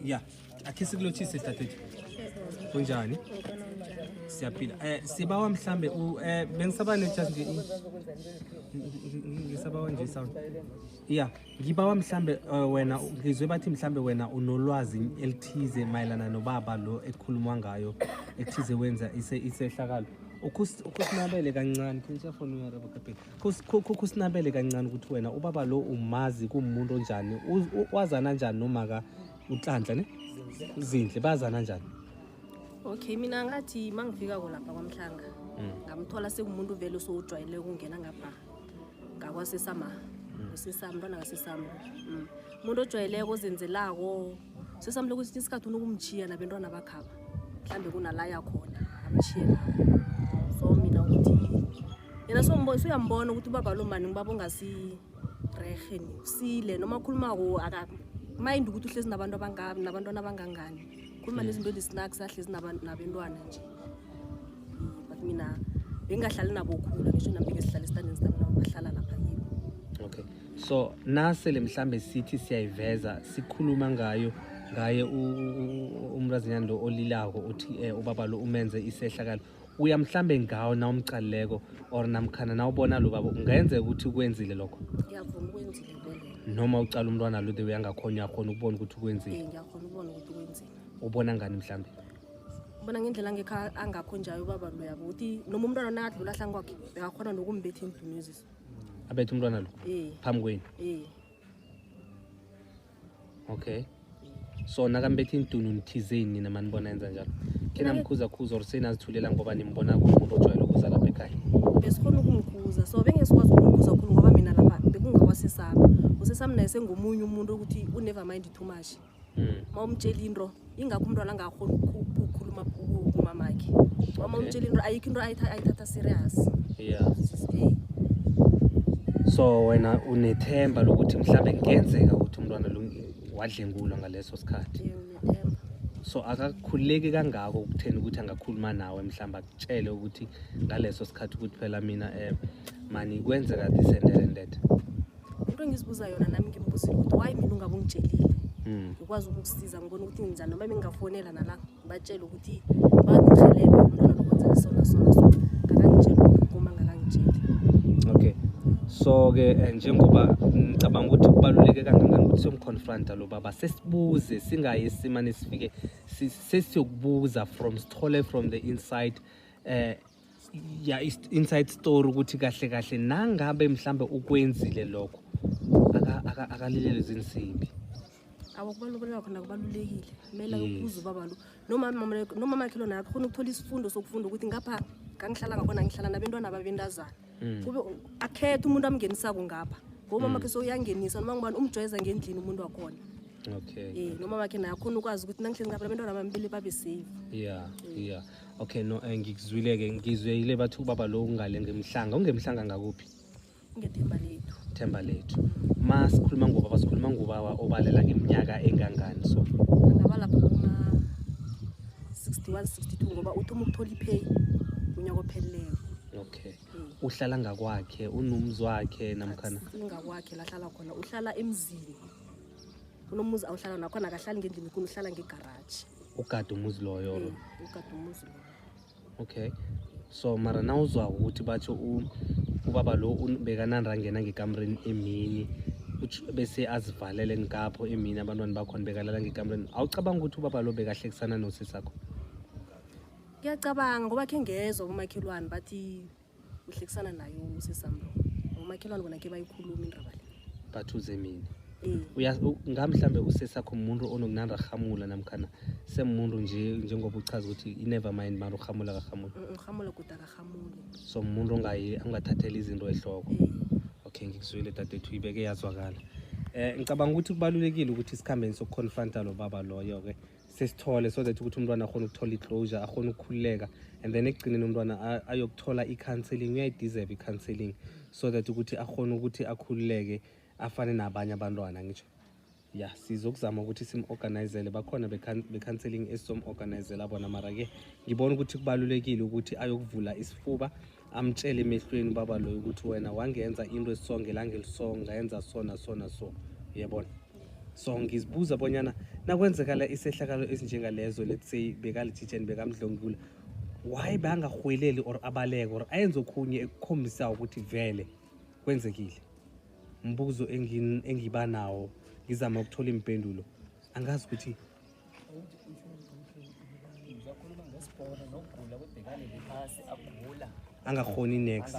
Yeah, akhe sikulothise dadethu. Kunjani? Siyaphila. Sibawa mhlambe bengisaba just nje ngisabawa nje sound. Yeah, ngibawa mhlambe wena ngizwe bathi mhlambe wena unolwazi elithize mayelana nobaba lo ekhulumwa ngayo ekuthize wenza isehlakalo. Ukusinabele kancane ngiyafuna uyaraba kaphela. Kusinabele kancane ukuthi wena ubaba lo umazi kumuntu onjani, wazana kanjani nomaka uNhlanhla ne? Zindle bazana kanjani? Okay, mina ngathi mangifika lapha kwaMhlanga ngamthola sekumuntu vele sowujwayele ukungena ngapha ngakwasesama usesamntwana ngasesama umuntu ojwayeleko ozenzelako sesami lokuthi isikhathi unokumchiya nabantwana bakhaba mhlambe kunalaya khona amchiye nawo. So mina ukuthi yena uyambona ukuthi ubaba lo mani ngibaba ongasi reheni usile noma khulumako mind ukuthi uhlezi nabantu abangabi nabantwana abangangani khuluma nezinto ezisinaks ahlezi nabantwana nje. But mina bengahlali nabo khulu ngisho nami ngesihlala estandeni sami nabo bahlala lapha yini. Okay, so nasele mhlambe sithi siyayiveza sikhuluma ngaye umrazinyana lo olilako uthi ubaba lo umenze isehlakalo uya mhlambe ngawo na umcaleko or namkhana na ubona lo baba ungenze ukuthi ukwenzile lokho. Ngiyavuma ukwenzile vele. Noma ucala umntwana lo dewe yangakhona yakhona ukubona ukuthi ukwenzile. Ngiyakho ukubona ukuthi ukwenzile. Ubona ngani mhlambe? Ubona ngendlela ngekha angakho njayo ubaba lo yabo uthi noma umntwana nakadlula hlangu kwakhe bekakhona nokumbetha endunezisi. Abethe umntwana lo phambi kweni. Okay. So nakambethe intunu nithizeni nina manibona yenza njalo. Kena mkhuza or senazithulela ngoba nimbona kumuntu ojwayele ukuza lapha ekhaya. Besikhona ukumkhuza so bengesikwazi ukumkhuza khulu ngoba mina lapha bekungakwasesami. Usesami naye sengomunye umuntu ukuthi never mind too much. Mawumtshela into ingakho umntwana angakhona ukukhuluma kumamakhe. Mawumtshela into ayikho into ayithatha serious. Yeah. So wena unethemba lokuthi mhlambe ngenzeka ukuthi umntwana lo wadlengulwa ngaleso sikhathi. So akakhuleki kangako ukutheni ukuthi angakhuluma nawe mhlamba akutshele ukuthi ngaleso sikhathi ukuthi phela mina mani kwenzeka this and that. Into engisibuza yona nami ngimbuzile ukuthi why mina ungabungitshelile. Ngikwazi ukukusiza ngibona ukuthi ngizana noma bengafonela nala batshela ukuthi bangirhelebhe umntwana lokwenza sona akangitshela ukuma ngakangitshela. Okay. So ke njengoba ngicabanga ukuthi kubaluleke kangangani ukuthi somconfronta lo baba sesibuze singayi esimane sifike sesiyokubuza from the inside inside story ukuthi kahle nangabe mhlambe ukwenzile lokho akalilele izinsimbi. Akubalulekile khona kubalulekile kumele ukubuza ubaba lo noma makhelona yakho khona ukuthola isifundo sokufunda ukuthi ngapha kangihlala ngakhona ngihlala nabantwana babendazana kube akhethe umuntu amngenisako ngapha ngoba makhe so uyangenisa noma ngibani umjwayeza ngendlini umuntu wakhona. Okay. Noma makhe naye khona ukwazi ukuthi nangihlezi ngapha abantwana bambili babe safe. Yeah. Okay, no ngikuzwileke ngizwele bathi ubaba lo ungale ngemhlanga ungemhlanga ngakuphi? Ngethemba lethu. Themba lethu. Sikhuluma ngobaba obalela ngeminyaka engangani so? Ngaba lapha kuma 61 62 ngoba uthoma ukuthola ipay unyaka opheleleyo. Okay. Uhlala ngakwakhe unomzi wakhe namkhana? Ngakwakhe lahlala khona uhlala emzini. Unomuzi awuhlala nakhona akahlali ngendlini kuno uhlala ngegarage. Ugada umuzi loyo. Ugada umuzi loyo. Okay. So mara nawuzwa ukuthi bathi ubaba lo bekananda ngena ngekamereni emini bese azivalele ngapho emini abantwana bakhona bekalala ngekamereni awucabanga ukuthi ubaba lo bekahlekisana nosisakho? Ngiyacabanga ngoba khe ngezwe umakhelwane bathi uhlekisana nayo usesami umakhelwane bona ke bayikhuluma indaba le bathuze mina. Ngamhlambe usesakho umuntu onokunanda rhamula namkhana semuntu njengoba uchaza ukuthi never mind mara urhamula kahamula. Urhamula kuda kahamula. So umuntu angathathela izinto ehloko. Okay, ngikuzwile dadethu ibeke yazwakala. Ngicabanga ukuthi kubalulekile ukuthi isikhambeni sokuconfronta lo baba loyo ke sesithole so that ukuthi umntwana akhona ukuthola iclosure akhona ukukhululeka and then ekugcineni umntwana ayokuthola i-counseling uyayideserve i-counseling so that ukuthi akhona ukuthi akhululeke afane nabanye abantwana ngisho. Yeah, sizokuzama ukuthi sim-organizele bakhona be-counseling esom-organizela bona mara ke ngibona ukuthi kubalulekile ukuthi ayokuvula isifuba amtshele emehlweni baba lo ukuthi wena wangenza into esonge langelisonga yenza sona so yebona. So ngizibuza bonyana nakwenzekala isehlakalo esinjengalezo, let's say bekalithitsheni bekamdlongula, why bangahweleli or abaleke or ayenze okhunye ekukhombisa ukuthi vele kwenzekile? Mbuzo engiba nawo ngizama ukuthola impendulo, angazi ukuthi ngizakhuluma ngesibhono nokugula kwebhekane lephasi agula angakhoni next